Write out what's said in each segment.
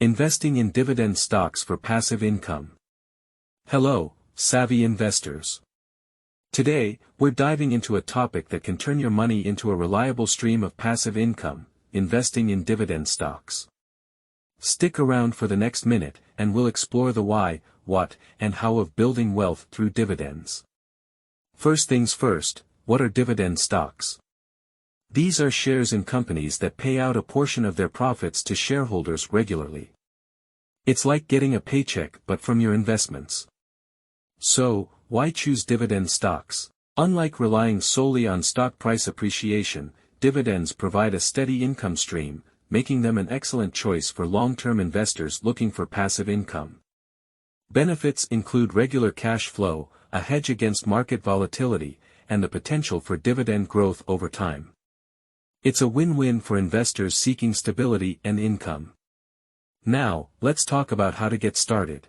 Investing in dividend stocks for passive income. Hello, savvy investors. Today, we're diving into a topic that can turn your money into a reliable stream of passive income, investing in dividend stocks. Stick around for the next minute, and we'll explore the why, what, and how of building wealth through dividends. First things first, what are dividend stocks? These are shares in companies that pay out a portion of their profits to shareholders regularly. It's like getting a paycheck but from your investments. So, why choose dividend stocks? Unlike relying solely on stock price appreciation, dividends provide a steady income stream, making them an excellent choice for long-term investors looking for passive income. Benefits include regular cash flow, a hedge against market volatility, and the potential for dividend growth over time. It's a win-win for investors seeking stability and income. Now, let's talk about how to get started.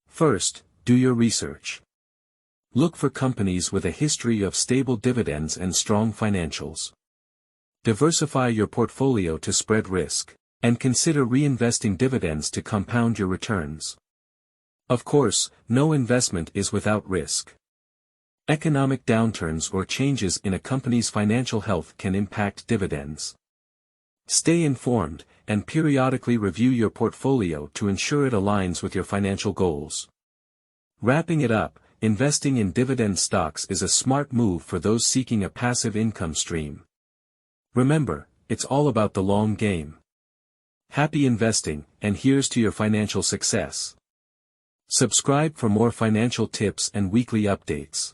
First, do your research. Look for companies with a history of stable dividends and strong financials. Diversify your portfolio to spread risk, and consider reinvesting dividends to compound your returns. Of course, no investment is without risk. Economic downturns or changes in a company's financial health can impact dividends. Stay informed, and periodically review your portfolio to ensure it aligns with your financial goals. Wrapping it up, investing in dividend stocks is a smart move for those seeking a passive income stream. Remember, it's all about the long game. Happy investing, and here's to your financial success. Subscribe for more financial tips and weekly updates.